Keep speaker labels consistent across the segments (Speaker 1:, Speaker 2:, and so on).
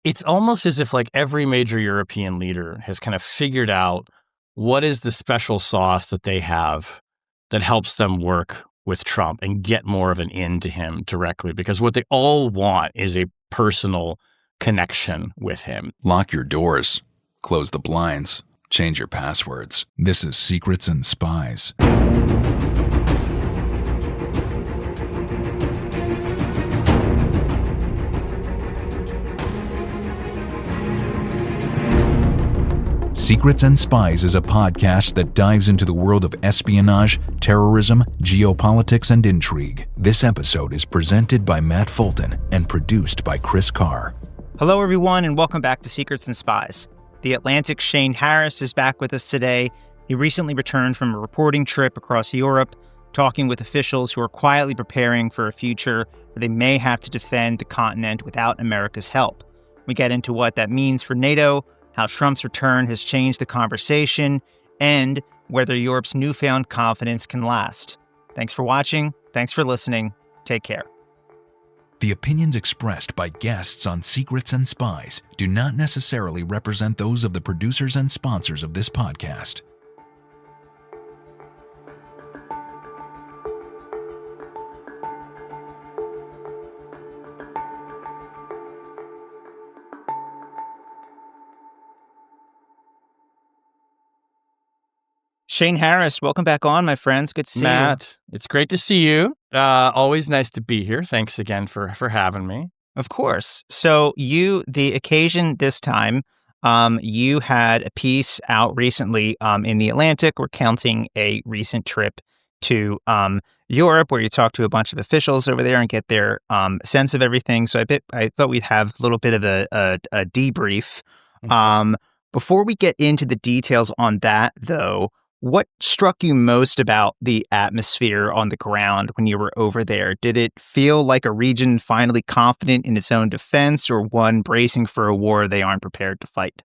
Speaker 1: it's almost as if like every major European leader has kind of figured out what is the special sauce that they have that helps them work with Trump and get more of an in to him directly, because what they all want is a personal connection with him.
Speaker 2: Lock your doors, close the blinds, change your passwords. This is Secrets and Spies. Secrets and Spies is a podcast that dives into the world of espionage, terrorism, geopolitics, and intrigue. This episode is presented by Matt Fulton and produced by Chris Carr.
Speaker 3: Hello, everyone, and welcome back to Secrets and Spies. The Atlantic's Shane Harris is back with us today. He recently returned from a reporting trip across Europe, talking with officials who are quietly preparing for a future where they may have to defend the continent without America's help. We get into what that means for NATO, how Trump's return has changed the conversation, and whether Europe's newfound confidence can last. Thanks for watching. Thanks for listening. Take care.
Speaker 2: The opinions expressed by guests on Secrets and Spies do not necessarily represent those of the producers and sponsors of this podcast.
Speaker 3: Shane Harris, welcome back on, my friends. Good to see you.
Speaker 1: Matt, it's great to see you. Always nice to be here. Thanks again for having me.
Speaker 3: Of course. So the occasion this time, you had a piece out recently in The Atlantic recounting a recent trip to Europe where you talked to a bunch of officials over there and get their sense of everything. So I thought we'd have a little bit of a debrief. Mm-hmm. Before we get into the details on that, though, what struck you most about the atmosphere on the ground when you were over there? Did it feel like a region finally confident in its own defense, or one bracing for a war they aren't prepared to fight?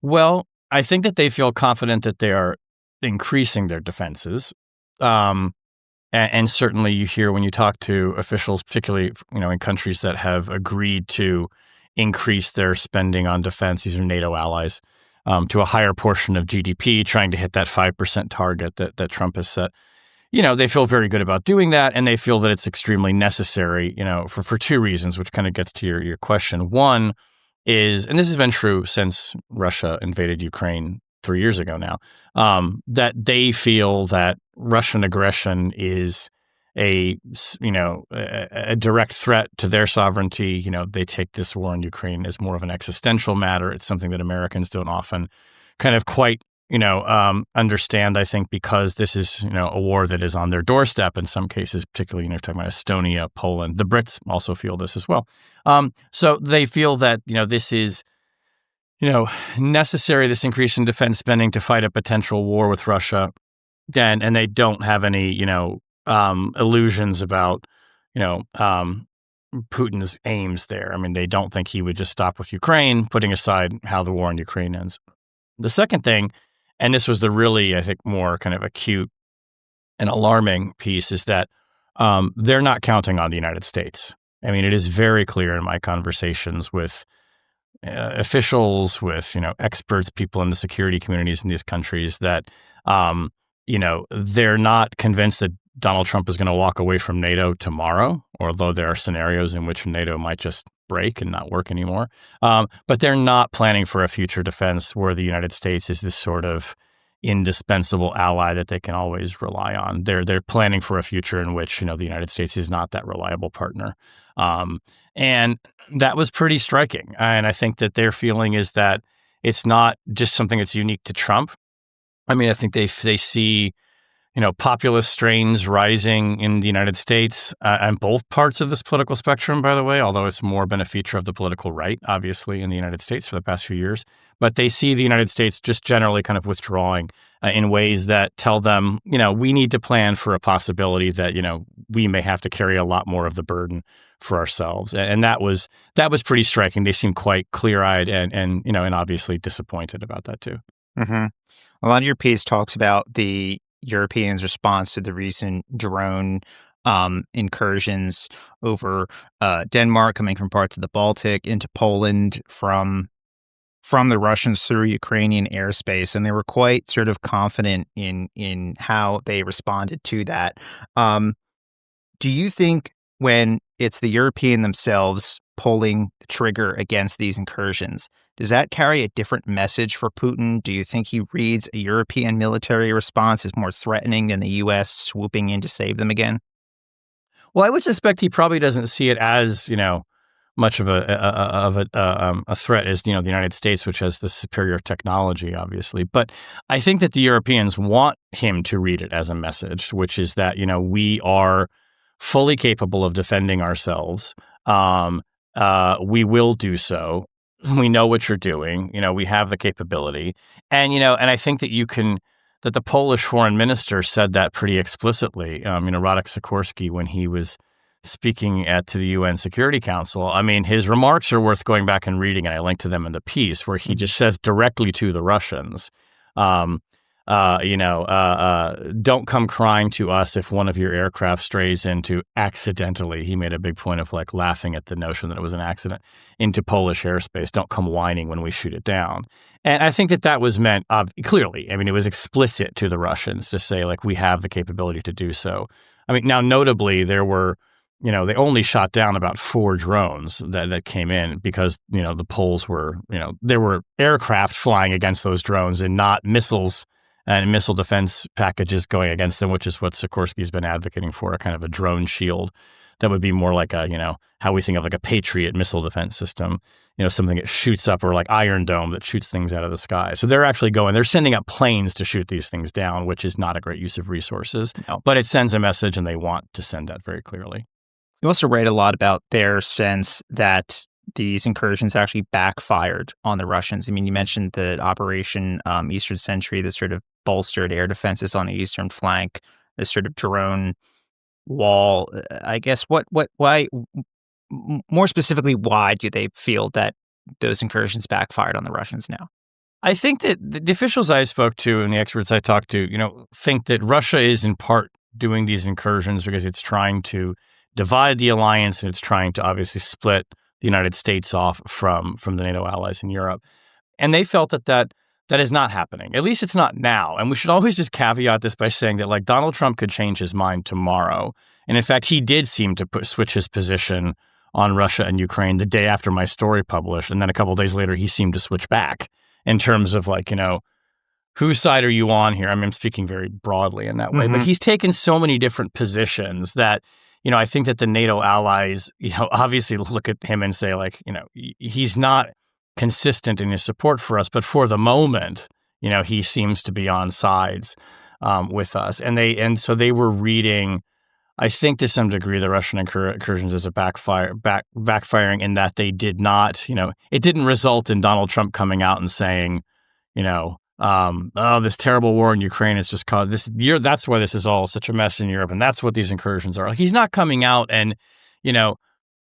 Speaker 1: Well, I think that they feel confident that they are increasing their defenses. And certainly you hear when you talk to officials, particularly in countries that have agreed to increase their spending on defense, these are NATO allies, to a higher portion of GDP, trying to hit that 5% target that Trump has set. They feel very good about doing that, and they feel that it's extremely necessary, for two reasons, which kind of gets to your question. One is, and this has been true since Russia invaded Ukraine 3 years ago now, that they feel that Russian aggression is a direct threat to their sovereignty. They take this war in Ukraine as more of an existential matter. It's something that Americans don't often kind of quite, understand, I think, because this is, a war that is on their doorstep in some cases, particularly, talking about Estonia, Poland. The Brits also feel this as well. So they feel that, this is, necessary, this increase in defense spending to fight a potential war with Russia. And they don't have any, illusions about, Putin's aims there. I mean, they don't think he would just stop with Ukraine, putting aside how the war in Ukraine ends. The second thing, and this was the really, I think, more kind of acute and alarming piece, is that they're not counting on the United States. I mean, it is very clear in my conversations with officials, with, experts, people in the security communities in these countries that, they're not convinced that Donald Trump is going to walk away from NATO tomorrow, although there are scenarios in which NATO might just break and not work anymore. But they're not planning for a future defense where the United States is this sort of indispensable ally that they can always rely on. They're planning for a future in which, the United States is not that reliable partner. And that was pretty striking. And I think that their feeling is that it's not just something that's unique to Trump. I mean, I think they see populist strains rising in the United States and both parts of this political spectrum, by the way, although it's more been a feature of the political right, obviously, in the United States for the past few years. But they see the United States just generally kind of withdrawing in ways that tell them, we need to plan for a possibility that, we may have to carry a lot more of the burden for ourselves. And that was pretty striking. They seemed quite clear-eyed and obviously disappointed about that too.
Speaker 3: Mm-hmm. A lot of your piece talks about the Europeans' response to the recent drone incursions over Denmark, coming from parts of the Baltic into Poland from the Russians through Ukrainian airspace, and they were quite sort of confident in how they responded to that. Do you think when it's the European themselves pulling the trigger against these incursions, does that carry a different message for Putin? Do you think he reads a European military response as more threatening than the U.S. swooping in to save them again?
Speaker 1: Well, I would suspect he probably doesn't see it as, much of a threat as, the United States, which has the superior technology, obviously. But I think that the Europeans want him to read it as a message, which is that, we are fully capable of defending ourselves. We will do so. We know what you're doing. We have the capability. And, and I think that that the Polish foreign minister said that pretty explicitly. Radek Sikorski, when he was speaking to the UN Security Council, his remarks are worth going back and reading, and I linked to them in the piece, where he just says directly to the Russians, don't come crying to us if one of your aircraft strays into accidentally, he made a big point of laughing at the notion that it was an accident, into Polish airspace. Don't come whining when we shoot it down. And I think that was meant clearly. It was explicit to the Russians to say, we have the capability to do so. Now notably, there were, they only shot down about 4 drones that came in because, the Poles were, there were aircraft flying against those drones and not missiles and missile defense packages going against them, which is what Sikorski's been advocating for, a kind of a drone shield that would be more like how we think of a Patriot missile defense system, something that shoots up, or like Iron Dome that shoots things out of the sky. So they're sending up planes to shoot these things down, which is not a great use of resources, but it sends a message, and they want to send that very clearly.
Speaker 3: You also write a lot about their sense that these incursions actually backfired on the Russians. You mentioned the Operation Eastern Sentry, the sort of bolstered air defenses on the eastern flank, this sort of drone wall. I guess why, more specifically, why do they feel that those incursions backfired on the Russians now?
Speaker 1: I think that the officials I spoke to and the experts I talked to, think that Russia is in part doing these incursions because it's trying to divide the alliance, and it's trying to obviously split the United States off from the NATO allies in Europe. And they felt that is not happening. At least it's not now. And we should always just caveat this by saying that Donald Trump could change his mind tomorrow. And in fact, he did seem to switch his position on Russia and Ukraine the day after my story published. And then a couple of days later, he seemed to switch back in terms of whose side are you on here? I'm speaking very broadly in that way, but he's taken so many different positions that, I think that the NATO allies, obviously look at him and say he's not consistent in his support for us, but for the moment, he seems to be on sides with us. And so they were reading, I think to some degree, the Russian incursions as a backfiring in that they did not, it didn't result in Donald Trump coming out and saying, this terrible war in Ukraine has just caused this. That's why this is all such a mess in Europe, and that's what these incursions are. He's not coming out and,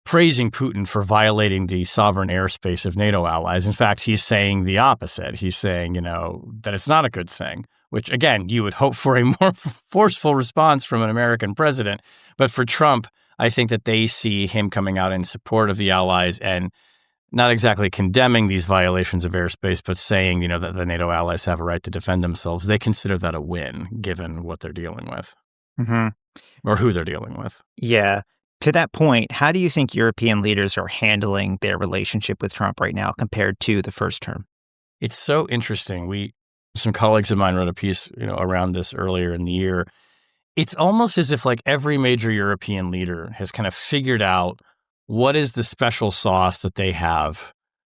Speaker 1: praising Putin for violating the sovereign airspace of NATO allies. In fact, he's saying the opposite. He's saying, that it's not a good thing, which, again, you would hope for a more forceful response from an American president. But for Trump, I think that they see him coming out in support of the allies and not exactly condemning these violations of airspace, but saying, that the NATO allies have a right to defend themselves. They consider that a win, given what they're dealing with, or who they're dealing with.
Speaker 3: Yeah. To that point, how do you think European leaders are handling their relationship with Trump right now compared to the first term?
Speaker 1: It's so interesting. Some colleagues of mine wrote a piece, around this earlier in the year. It's almost as if every major European leader has kind of figured out what is the special sauce that they have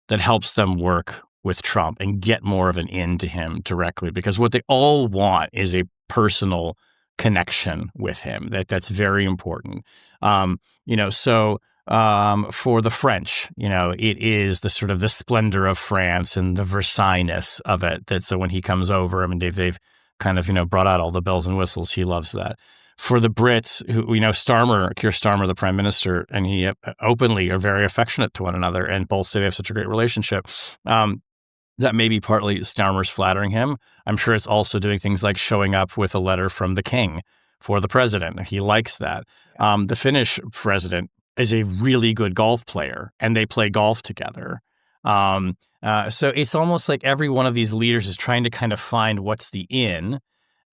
Speaker 1: that helps them work with Trump and get more of an in to him directly, because what they all want is a personal connection with him. That's very important. So for the French, it is the sort of the splendor of France and the Versailles-ness of it. So when he comes over, they've kind of, brought out all the bells and whistles. He loves that. For the Brits, who Keir Starmer, the prime minister, and he openly are very affectionate to one another, and both say they have such a great relationship. That may be partly Starmer's flattering him. I'm sure it's also doing things like showing up with a letter from the king for the president. He likes that. The Finnish president is a really good golf player, and they play golf together. So it's almost like every one of these leaders is trying to kind of find what's the in,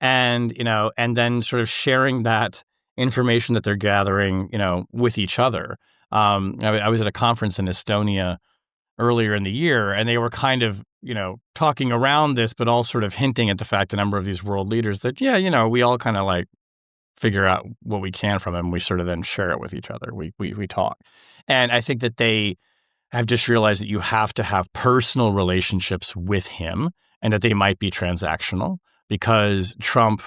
Speaker 1: and and then sort of sharing that information that they're gathering, with each other. I was at a conference in Estonia earlier in the year, and they were kind of, talking around this, but all sort of hinting at the fact a number of these world leaders that, we all kind of like figure out what we can from him. We sort of then share it with each other. We talk. And I think that they have just realized that you have to have personal relationships with him and that they might be transactional because Trump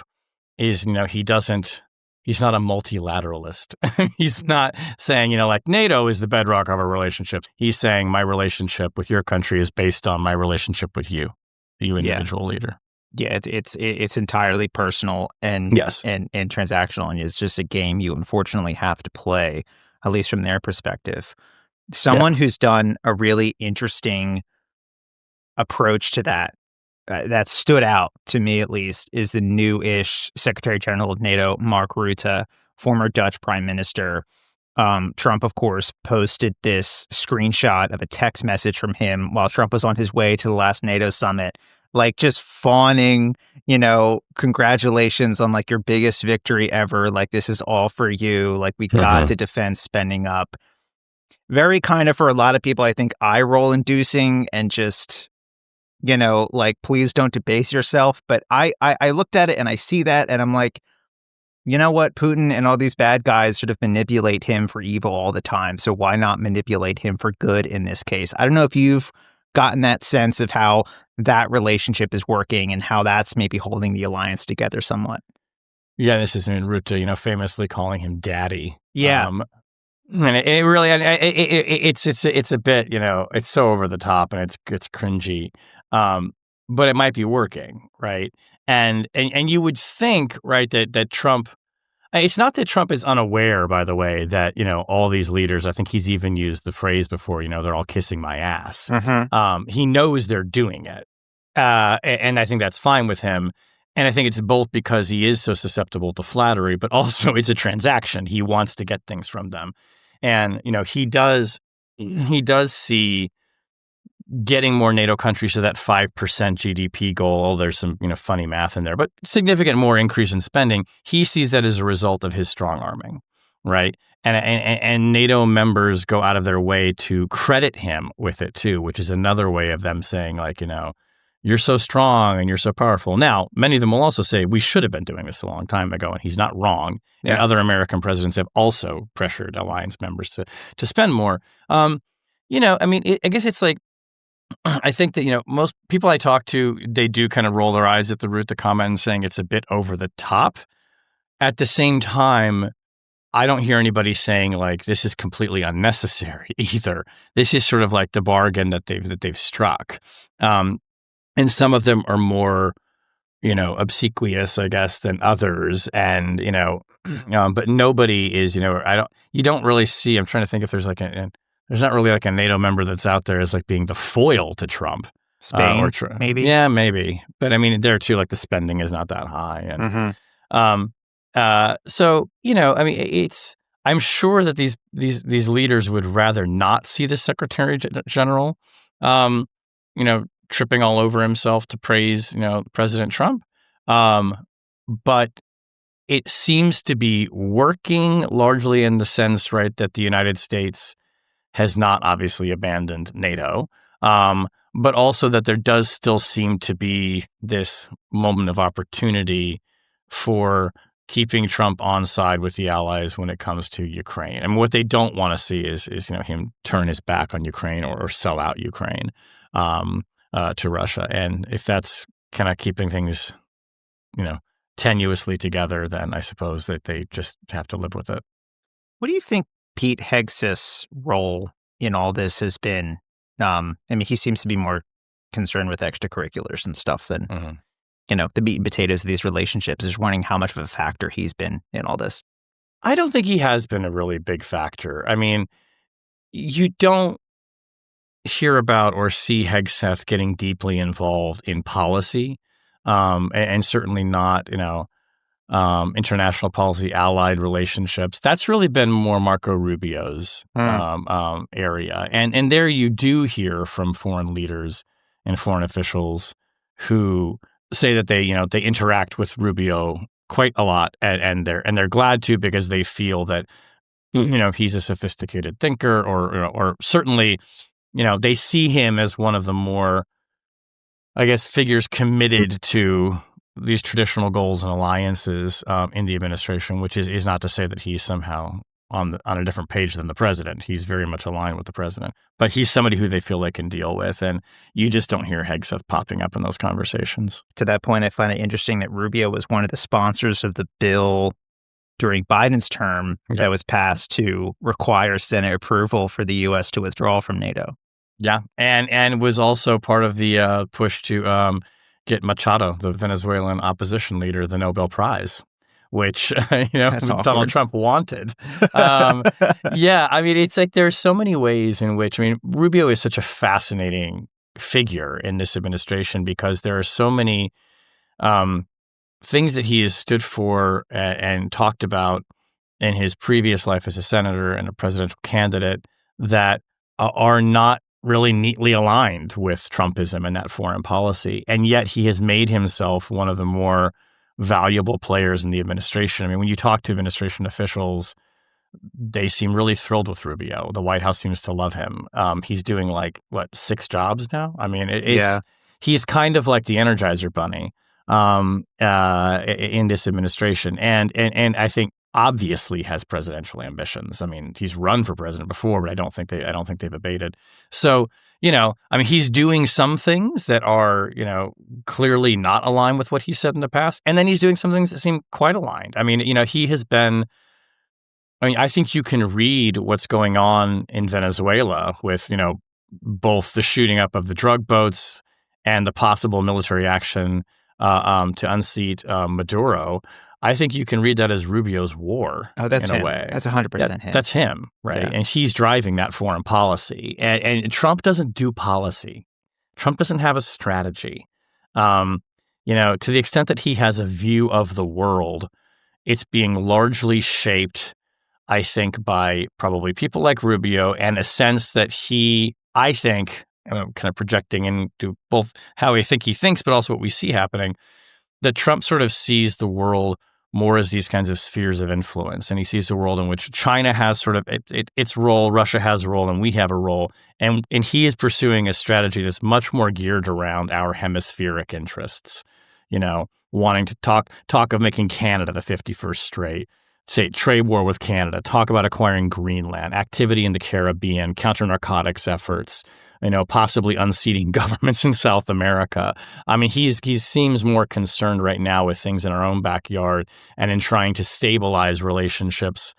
Speaker 1: is, he's not a multilateralist. He's not saying, like NATO is the bedrock of our relationship. He's saying my relationship with your country is based on my relationship with you, you individual leader.
Speaker 3: Yeah, it's entirely personal and
Speaker 1: yes,
Speaker 3: and transactional, and it's just a game you unfortunately have to play, at least from their perspective. Someone who's done a really interesting approach to that that stood out to me at least is the new-ish Secretary General of NATO, Mark Rutte, former Dutch Prime Minister. Trump, of course, posted this screenshot of a text message from him while Trump was on his way to the last NATO summit, like just fawning, congratulations on like your biggest victory ever. Like this is all for you. Like we got the defense spending up. Very kind of for a lot of people, I think eye roll inducing and just, like, please don't debase yourself. But I looked at it and I see that and I'm like, you know what? Putin and all these bad guys sort of manipulate him for evil all the time. So why not manipulate him for good in this case? I don't know if you've gotten that sense of how that relationship is working and how that's maybe holding the alliance together somewhat.
Speaker 1: Yeah, this is in Rutte, famously calling him daddy.
Speaker 3: Yeah.
Speaker 1: And it really, it's a bit, it's so over the top and it's cringy, but it might be working, right? And you would think, right, that Trump. It's not that Trump is unaware, by the way, that all these leaders. I think he's even used the phrase before. They're all kissing my ass. He knows they're doing it, and I think that's fine with him. And I think it's both because he is so susceptible to flattery, but also it's a transaction. He wants to get things from them. And, he does see getting more NATO countries to that 5% GDP goal. There's some, funny math in there, but significant more increase in spending. He sees that as a result of his strong arming, right? And NATO members go out of their way to credit him with it too, which is another way of them saying like, you're so strong and you're so powerful. Now, many of them will also say we should have been doing this a long time ago, and he's not wrong. Yeah. And other American presidents have also pressured alliance members to spend more. I guess it's like, I think that, most people I talk to, they do kind of roll their eyes at the Rutte comment and saying it's a bit over the top. At the same time, I don't hear anybody saying like this is completely unnecessary either. This is sort of like the bargain that they've struck. And some of them are more, obsequious, I guess, than others. And, but nobody is, you don't really see, I'm trying to think if there's like there's not really like a NATO member that's out there as like being the foil to Trump.
Speaker 3: Spain, maybe?
Speaker 1: Yeah, maybe. But I mean, there too, like the spending is not that high. And, so, I'm sure that these leaders would rather not see the Secretary General, tripping all over himself to praise, President Trump. But it seems to be working largely in the sense, right, that the United States has not obviously abandoned NATO, but also that there does still seem to be this moment of opportunity for keeping Trump on side with the allies when it comes to Ukraine. I mean, what they don't want to see is him turn his back on Ukraine or sell out Ukraine. To Russia. And if that's kind of keeping things, tenuously together, then I suppose that they just have to live with it.
Speaker 3: What do you think Pete Hegseth's role in all this has been? He seems to be more concerned with extracurriculars and stuff than, the meat and potatoes of these relationships. Just wondering how much of a factor he's been in all this.
Speaker 1: I don't think he has been a really big factor. I mean, you don't hear about or see Hegseth getting deeply involved in policy, and certainly not, international policy, allied relationships. That's really been more Marco Rubio's area. And there you do hear from foreign leaders and foreign officials who say that they interact with Rubio quite a lot, and they're glad to, because they feel that he's a sophisticated thinker, or certainly they see him as one of the more, I guess, figures committed to these traditional goals and alliances in the administration, which is not to say that he's somehow on a different page than the president. He's very much aligned with the president, but he's somebody who they feel they can deal with, and you just don't hear Hegseth popping up in those conversations.
Speaker 3: To that point, I find it interesting that Rubio was one of the sponsors of the bill during Biden's term that was passed to require Senate approval for the U.S. to withdraw from NATO.
Speaker 1: Yeah, and was also part of the push to get Machado, the Venezuelan opposition leader, the Nobel Prize, which Donald Trump wanted. Yeah, I mean, it's like there's so many ways in which, Rubio is such a fascinating figure in this administration, because there are so many things that he has stood for and talked about in his previous life as a senator and a presidential candidate that are not really neatly aligned with Trumpism and that foreign policy. And yet he has made himself one of the more valuable players in the administration. I mean, when you talk to administration officials, they seem really thrilled with Rubio. The White House seems to love him. He's doing 6 jobs now? I mean, he's kind of like the Energizer Bunny in this administration. And I think obviously has presidential ambitions. I mean, he's run for president before, but I don't think they've abated. So, he's doing some things that are, clearly not aligned with what he said in the past. And then he's doing some things that seem quite aligned. I mean, he has been, I think you can read what's going on in Venezuela with, both the shooting up of the drug boats and the possible military action to unseat Maduro. I think you can read that as Rubio's war.
Speaker 3: Oh, that's
Speaker 1: in
Speaker 3: him.
Speaker 1: a way.
Speaker 3: That's 100% him.
Speaker 1: That's him, right? Yeah. And he's driving that foreign policy. And Trump doesn't do policy. Trump doesn't have a strategy. To the extent that he has a view of the world, it's being largely shaped, I think, by probably people like Rubio, and a sense that I think, kind of projecting into both how I think he thinks, but also what we see happening, that Trump sort of sees the world more as these kinds of spheres of influence. And he sees a world in which China has sort of its role, Russia has a role, and we have a role. And he is pursuing a strategy that's much more geared around our hemispheric interests, wanting to talk of making Canada the 51st state, say trade war with Canada, talk about acquiring Greenland, activity in the Caribbean, counter-narcotics efforts, possibly unseating governments in South America. I mean, he seems more concerned right now with things in our own backyard and in trying to stabilize relationships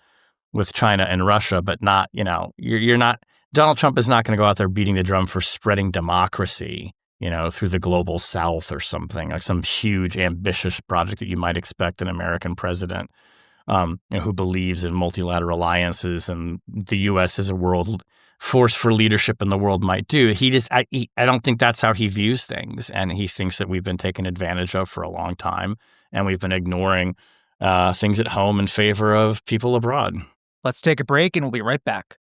Speaker 1: with China and Russia, but not, you're not, Donald Trump is not going to go out there beating the drum for spreading democracy, through the global South or something, like some huge ambitious project that you might expect an American president who believes in multilateral alliances and the U.S. as a world force for leadership in the world might do. I don't think that's how he views things. And he thinks that we've been taken advantage of for a long time, and we've been ignoring things at home in favor of people abroad.
Speaker 3: Let's take a break and we'll be right back.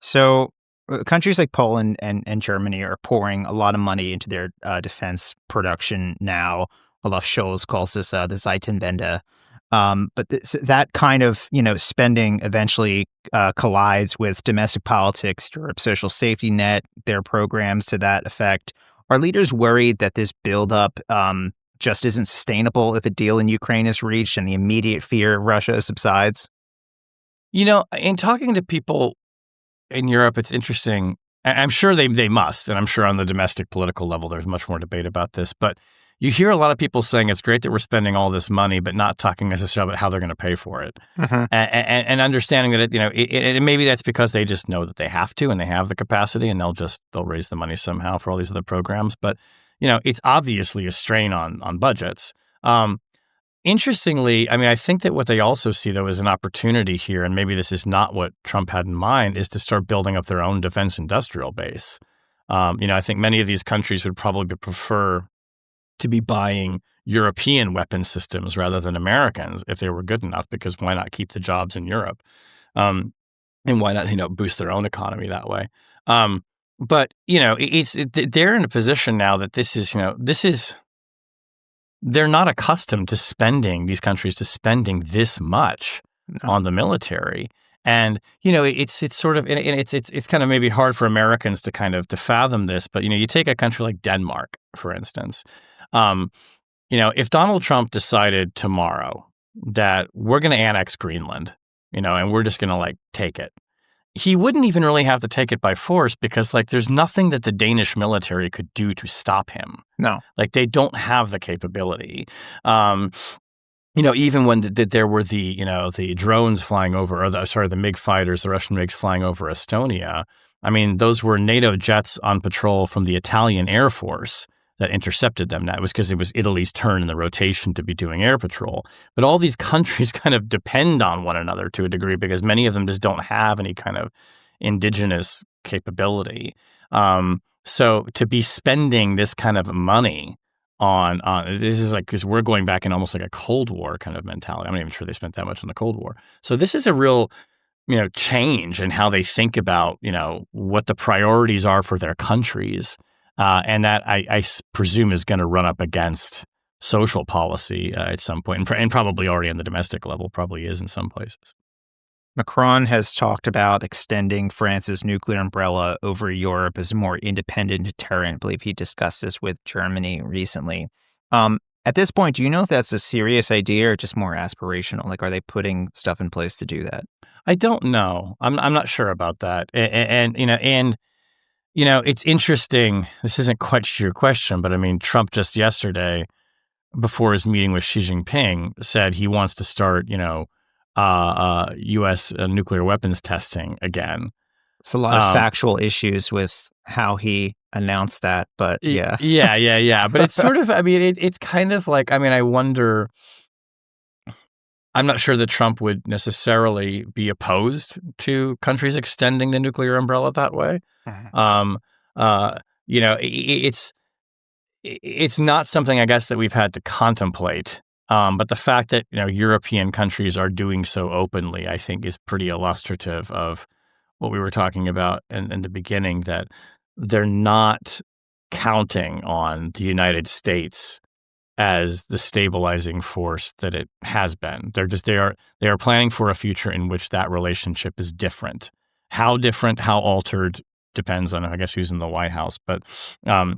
Speaker 3: So countries like Poland and Germany are pouring a lot of money into their defense production now. Olaf Scholz calls this the Zeitenwende. But that kind of spending eventually collides with domestic politics, Europe's social safety net, their programs to that effect. Are leaders worried that this buildup just isn't sustainable if a deal in Ukraine is reached and the immediate fear of Russia subsides?
Speaker 1: In talking to people in Europe, it's interesting. I'm sure they must, and I'm sure on the domestic political level, there's much more debate about this. But you hear a lot of people saying it's great that we're spending all this money, but not talking necessarily about how they're going to pay for it, and understanding that it maybe that's because they just know that they have to, and they have the capacity, and they'll raise the money somehow for all these other programs. But it's obviously a strain on budgets. interestingly, I mean, I think that what they also see, though, is an opportunity here, and maybe this is not what Trump had in mind, is to start building up their own defense industrial base. I think many of these countries would probably prefer to be buying European weapon systems rather than Americans if they were good enough, because why not keep the jobs in Europe? And why not, boost their own economy that way? But they're in a position now that this is they're not accustomed to these countries to spending this much on the military. And, it's sort of, and it's kind of maybe hard for Americans to kind of to fathom this, but, you take a country like Denmark, for instance. If Donald Trump decided tomorrow that we're going to annex Greenland, and we're just going to take it, he wouldn't even really have to take it by force, because there's nothing that the Danish military could do to stop him.
Speaker 3: No.
Speaker 1: They don't have the capability. Even when there were the drones flying over, the MiG fighters, the Russian MiGs flying over Estonia. I mean, those were NATO jets on patrol from the Italian Air Force that intercepted them. That was because it was Italy's turn in the rotation to be doing air patrol. But all these countries kind of depend on one another to a degree, because many of them just don't have any kind of indigenous capability. So to be spending this kind of money on this is because we're going back in almost like a Cold War kind of mentality. I'm not even sure they spent that much in the Cold War. So this is a real change in how they think about what the priorities are for their countries. And that I presume is going to run up against social policy at some point, and probably already on the domestic level, probably is in some places.
Speaker 3: Macron has talked about extending France's nuclear umbrella over Europe as a more independent deterrent. I believe he discussed this with Germany recently. At this point, do you know if that's a serious idea or just more aspirational? Are they putting stuff in place to do that?
Speaker 1: I don't know. I'm not sure about that. It's interesting. This isn't quite your question, but I mean, Trump just yesterday, before his meeting with Xi Jinping, said he wants to start, U.S. Nuclear weapons testing again.
Speaker 3: It's a lot of factual issues with how he announced that, but yeah.
Speaker 1: Yeah. But it's sort of, I mean, it's kind of I wonder, I'm not sure that Trump would necessarily be opposed to countries extending the nuclear umbrella that way. It's not something, I guess, that we've had to contemplate. But the fact that European countries are doing so openly, I think, is pretty illustrative of what we were talking about in the beginning, that they're not counting on the United States as the stabilizing force that it has been. They are planning for a future in which that relationship is different. How different, how altered, depends on, I guess, who's in the White House. But I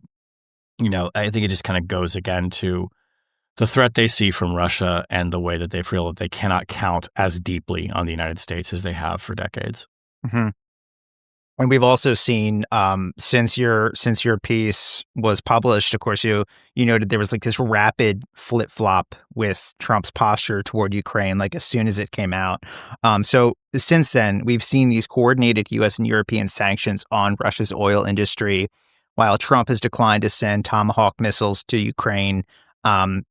Speaker 1: think it just kind of goes again to the threat they see from Russia and the way that they feel that they cannot count as deeply on the United States as they have for decades.
Speaker 3: Mm-hmm. And we've also seen since your piece was published, of course, you noted there was this rapid flip flop with Trump's posture toward Ukraine, as soon as it came out. So since then, we've seen these coordinated U.S. and European sanctions on Russia's oil industry, while Trump has declined to send Tomahawk missiles to Ukraine.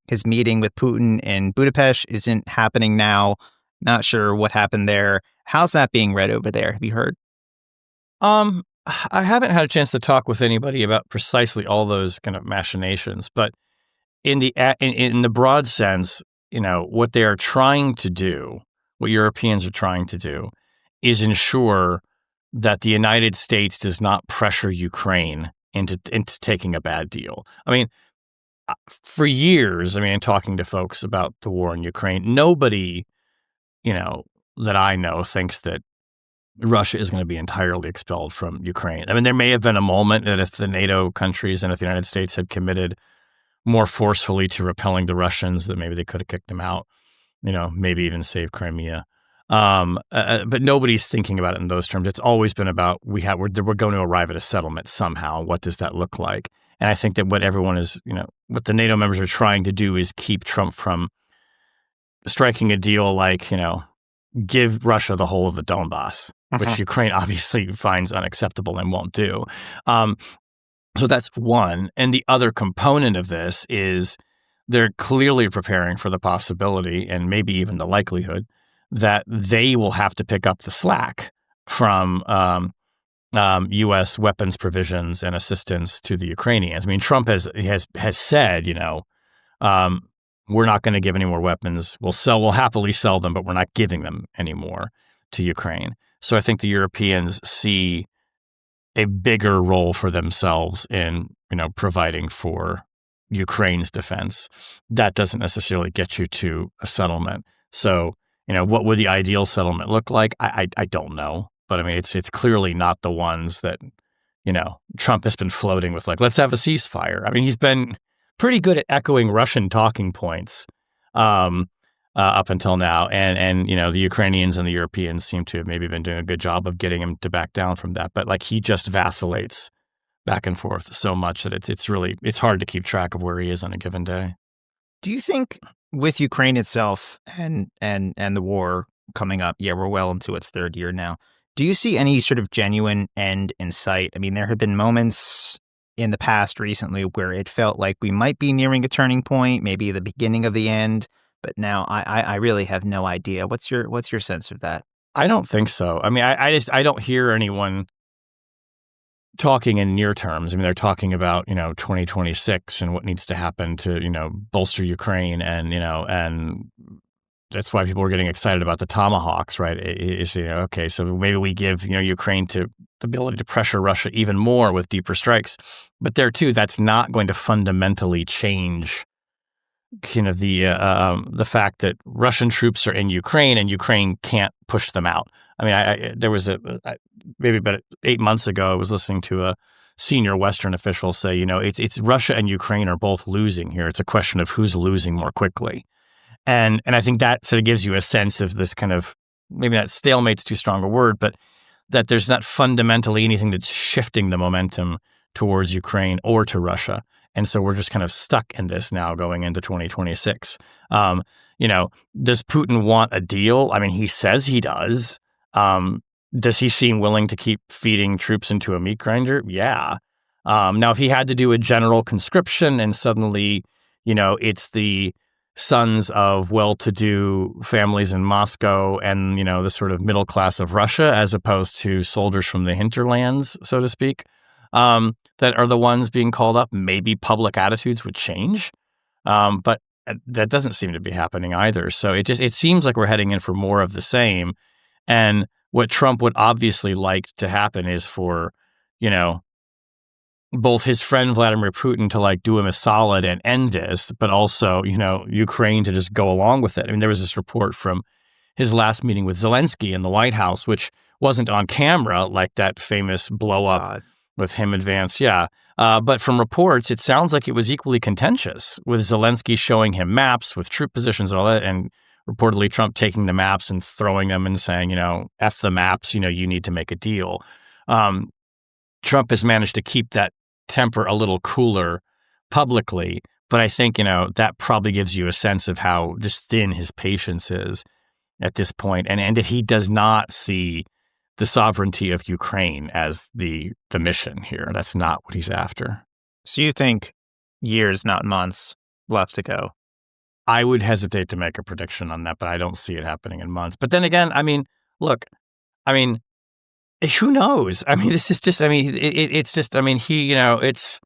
Speaker 3: His meeting with Putin in Budapest isn't happening now. Not sure what happened there. How's that being read over there? Have you heard?
Speaker 1: I haven't had a chance to talk with anybody about precisely all those kind of machinations, but in the broad sense, what they are trying to do, what Europeans are trying to do, is ensure that the United States does not pressure Ukraine into taking a bad deal. I mean, for years, in talking to folks about the war in Ukraine, nobody, that I know thinks that Russia is going to be entirely expelled from Ukraine. I mean, there may have been a moment that if the NATO countries and if the United States had committed more forcefully to repelling the Russians, that maybe they could have kicked them out, maybe even saved Crimea. But nobody's thinking about it in those terms. It's always been about we're going to arrive at a settlement somehow. What does that look like? And I think that what everyone is, what the NATO members are trying to do is keep Trump from striking a deal give Russia the whole of the Donbass, which Ukraine obviously finds unacceptable and won't do. So that's one. And the other component of this is they're clearly preparing for the possibility and maybe even the likelihood that they will have to pick up the slack from U.S. weapons provisions and assistance to the Ukrainians. I mean, Trump has said, we're not going to give any more weapons. We'll happily sell them, but we're not giving them anymore to Ukraine. So I think the Europeans see a bigger role for themselves in, providing for Ukraine's defense. That doesn't necessarily get you to a settlement. So, what would the ideal settlement look like? I don't know. But I mean, it's clearly not the ones that, Trump has been floating with, like, let's have a ceasefire. I mean, he's been pretty good at echoing Russian talking points up until now. And the Ukrainians and the Europeans seem to have maybe been doing a good job of getting him to back down from that. But like, he just vacillates back and forth so much that it's hard to keep track of where he is on a given day.
Speaker 3: Do you think with Ukraine itself and the war coming up, we're well into its third year now, do you see any sort of genuine end in sight? I mean, there have been moments in the past recently where it felt like we might be nearing a turning point, maybe the beginning of the end, but now I really have no idea. What's your sense of that?
Speaker 1: I don't think so. I mean, I don't hear anyone talking in near terms. I mean, they're talking about, 2026 and what needs to happen to, bolster Ukraine and that's why people are getting excited about the Tomahawks, right? Okay, so maybe we give, Ukraine to the ability to pressure Russia even more with deeper strikes. But there too, that's not going to fundamentally change the fact that Russian troops are in Ukraine and Ukraine can't push them out. I mean, there was maybe about 8 months ago, I was listening to a senior Western official say, it's Russia and Ukraine are both losing here. It's a question of who's losing more quickly. And I think that sort of gives you a sense of this kind of, maybe not stalemate's too strong a word, but that there's not fundamentally anything that's shifting the momentum towards Ukraine or to Russia. And so we're just kind of stuck in this now going into 2026. Does Putin want a deal? I mean, he says he does. Does he seem willing to keep feeding troops into a meat grinder? Yeah. Now, if he had to do a general conscription and suddenly, it's the sons of well-to-do families in Moscow and, the sort of middle class of Russia, as opposed to soldiers from the hinterlands, so to speak, that are the ones being called up, maybe public attitudes would change. But that doesn't seem to be happening either. So it seems like we're heading in for more of the same. And what Trump would obviously like to happen is for, both his friend Vladimir Putin to like do him a solid and end this, but also, Ukraine to just go along with it. I mean, there was this report from his last meeting with Zelensky in the White House, which wasn't on camera, like that famous blow up with him advance. Yeah. But from reports, it sounds like it was equally contentious, with Zelensky showing him maps with troop positions and all that, and reportedly Trump taking the maps and throwing them and saying, F the maps, you need to make a deal. Trump has managed to keep that temper a little cooler publicly, but I think, that probably gives you a sense of how just thin his patience is at this point, and that he does not see the sovereignty of Ukraine as the mission here. That's not what he's after.
Speaker 3: So you think years, not months, left to go?
Speaker 1: I would hesitate to make a prediction on that, but I don't see it happening in months. But then again, I mean, look, who knows? I mean, this is just, it's just, it's,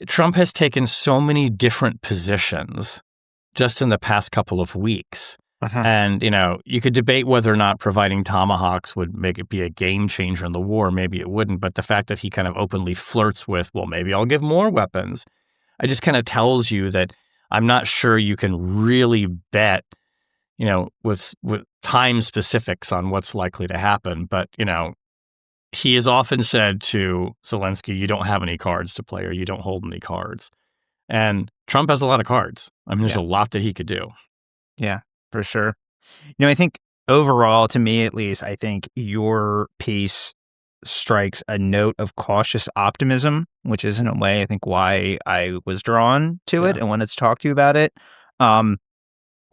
Speaker 1: Trump has taken so many different positions just in the past couple of weeks.
Speaker 3: Uh-huh.
Speaker 1: And, you could debate whether or not providing Tomahawks would make it be a game changer in the war. Maybe it wouldn't. But the fact that he kind of openly flirts with, well, maybe I'll give more weapons, it just kind of tells you that I'm not sure you can really bet, with time specifics on what's likely to happen. But, he has often said to Zelensky, you don't have any cards to play, or you don't hold any cards. And Trump has a lot of cards. I mean, there's a lot that he could do.
Speaker 3: Yeah, for sure. I think overall, to me at least, I think your piece strikes a note of cautious optimism, which is in a way, I think, why I was drawn to it and wanted to talk to you about it.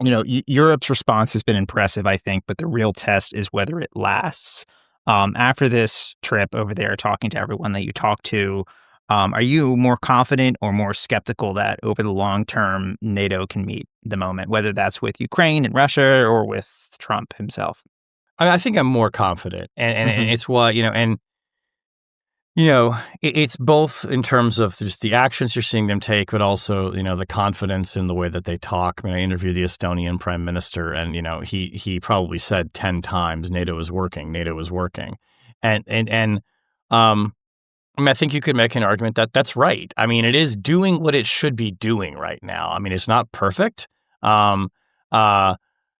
Speaker 3: Europe's response has been impressive, I think, but the real test is whether it lasts. After this trip over there, talking to everyone that you talk to, Are you more confident or more skeptical that over the long term, NATO can meet the moment, whether that's with Ukraine and Russia or with Trump himself?
Speaker 1: I think I'm more confident, and
Speaker 3: Hmm.
Speaker 1: it's what it's both in terms of just the actions you're seeing them take, but also the confidence in the way that they talk. I mean, I interviewed the Estonian prime minister, and he probably said 10 times NATO is working, NATO is working, and um, I mean, I think you could make an argument that that's right. I mean, it is doing what it should be doing right now. I mean, it's not perfect. Um, uh,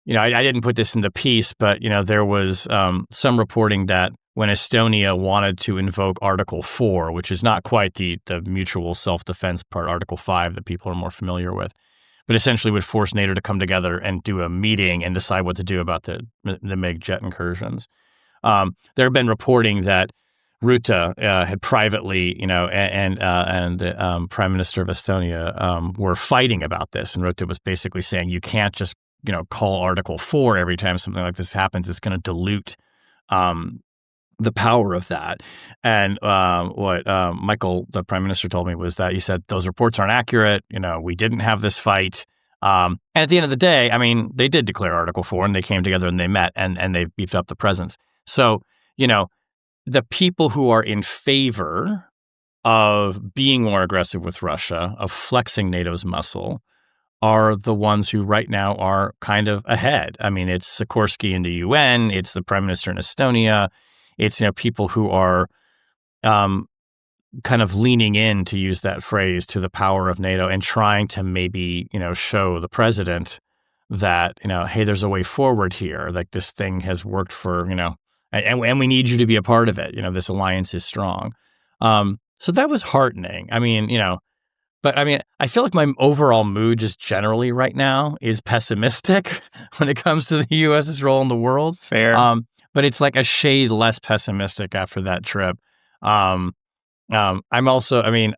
Speaker 1: I didn't put this in the piece, but there was some reporting that when Estonia wanted to invoke Article 4, which is not quite the mutual self-defense part, Article 5 that people are more familiar with, but essentially would force NATO to come together and do a meeting and decide what to do about the MiG jet incursions. There have been reporting that Rutte had privately, and the Prime Minister of Estonia were fighting about this, and Rutte was basically saying you can't just call Article 4 every time something like this happens. It's going to dilute the power of that. And what Michael, the Prime Minister, told me was that he said those reports aren't accurate. We didn't have this fight. And at the end of the day, I mean, they did declare Article 4, and they came together and they met, and they beefed up the presence. So, the people who are in favor of being more aggressive with Russia, of flexing NATO's muscle, are the ones who right now are kind of ahead. I mean, it's Sikorsky in the UN, it's the Prime Minister in Estonia, it's people who are kind of leaning in, to use that phrase, to the power of NATO and trying to maybe show the president that hey, there's a way forward here. Like, this thing has worked for and we need you to be a part of it. This alliance is strong. So that was heartening. I mean, but I mean, I feel like my overall mood just generally right now is pessimistic when it comes to the U.S.'s role in the world.
Speaker 3: Fair.
Speaker 1: But it's like a shade less pessimistic after that trip. I'm also, I mean,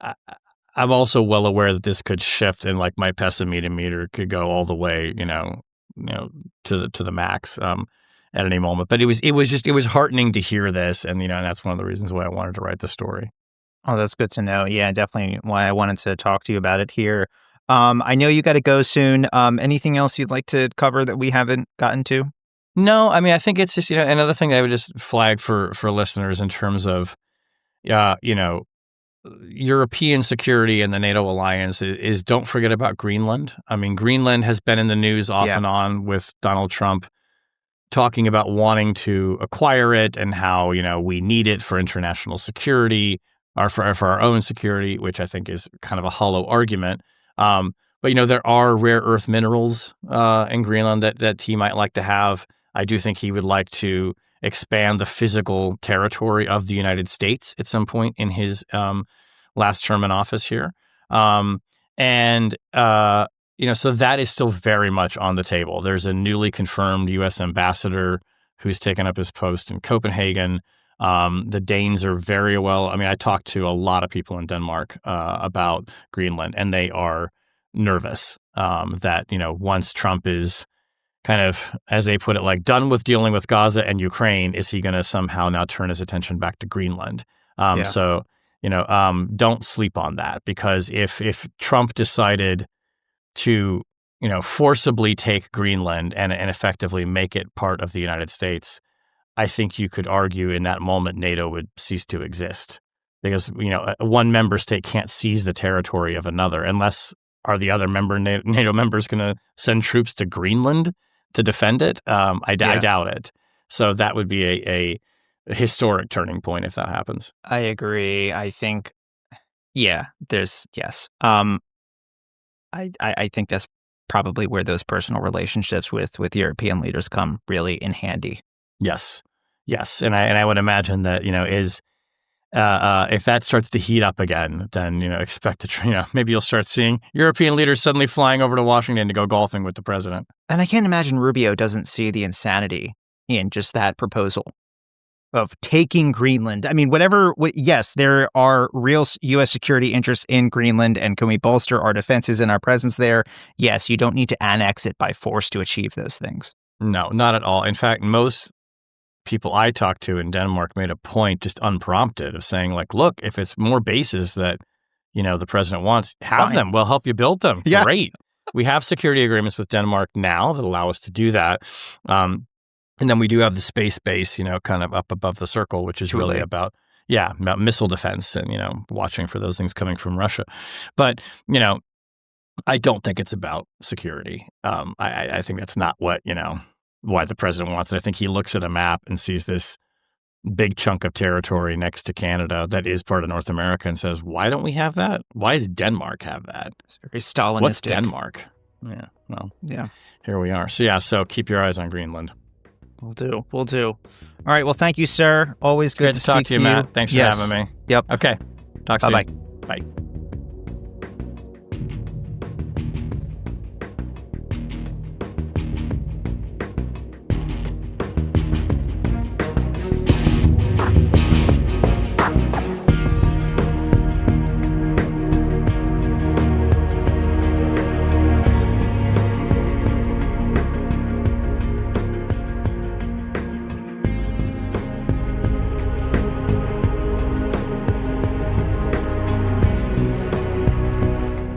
Speaker 1: I'm also well aware that this could shift, and like my pessimism meter could go all the way, to the max at any moment. But it was heartening to hear this, and and that's one of the reasons why I wanted to write the story.
Speaker 3: Oh, that's good to know. Yeah, definitely why I wanted to talk to you about it here. I know you got to go soon. Anything else you'd like to cover that we haven't gotten to?
Speaker 1: No, I mean, I think it's just another thing I would just flag for listeners in terms of European security and the NATO alliance is don't forget about Greenland. I mean, Greenland has been in the news off and on with Donald Trump talking about wanting to acquire it and how, we need it for international security or for our own security, which I think is kind of a hollow argument. But, there are rare earth minerals in Greenland that he might like to have. I do think he would like to expand the physical territory of the United States at some point in his last term in office here. So that is still very much on the table. There's a newly confirmed U.S. ambassador who's taken up his post in Copenhagen. The Danes are very well. I mean, I talked to a lot of people in Denmark about Greenland, and they are nervous that, once Trump is kind of, as they put it, like done with dealing with Gaza and Ukraine, is he going to somehow now turn his attention back to Greenland? So, don't sleep on that, because if Trump decided to, forcibly take Greenland and effectively make it part of the United States, I think you could argue in that moment NATO would cease to exist, because, one member state can't seize the territory of another unless are the other NATO members going to send troops to Greenland to defend it? I doubt it. So that would be a historic turning point if that happens.
Speaker 3: I agree. I think, yes. I think that's probably where those personal relationships with European leaders come really in handy.
Speaker 1: Yes. And I would imagine that, if that starts to heat up again, then, expect to, maybe you'll start seeing European leaders suddenly flying over to Washington to go golfing with the president.
Speaker 3: And I can't imagine Rubio doesn't see the insanity in just that proposal of taking Greenland. I mean, yes, there are real U.S. security interests in Greenland, and can we bolster our defenses and our presence there? Yes, you don't need to annex it by force to achieve those things.
Speaker 1: No, not at all. In fact, most people I talked to in Denmark made a point, just unprompted, of saying, like, look, if it's more bases that, the president wants, have
Speaker 3: Fine.
Speaker 1: them. We'll help you build them.
Speaker 3: Yeah.
Speaker 1: Great. We have security agreements with Denmark now that allow us to do that. And then we do have the space base, kind of up above the circle, which is really about missile defense and, watching for those things coming from Russia. But, I don't think it's about security. I think that's not what, why the president wants it. I think he looks at a map and sees this big chunk of territory next to Canada that is part of North America and says, why don't we have that? Why does Denmark have that?
Speaker 3: It's very Stalinistic.
Speaker 1: What's Denmark? Yeah, well, here we are. So keep your eyes on Greenland.
Speaker 3: Will do. All right. Well, thank you, sir. Always good
Speaker 1: to talk to you, Matt. Thanks for having me.
Speaker 3: Yep.
Speaker 1: Okay. Talk soon.
Speaker 3: Bye.
Speaker 1: Bye.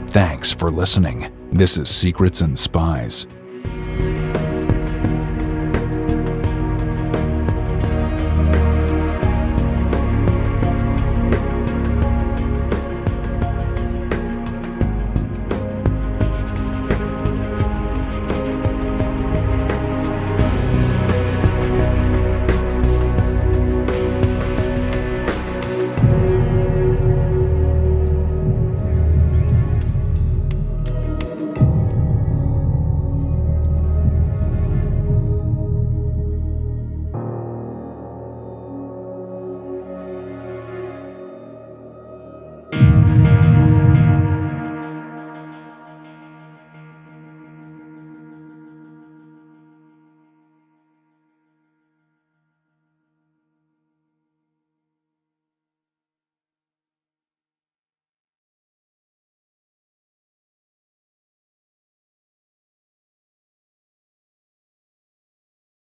Speaker 2: Thanks for listening. This is Secrets and Spies.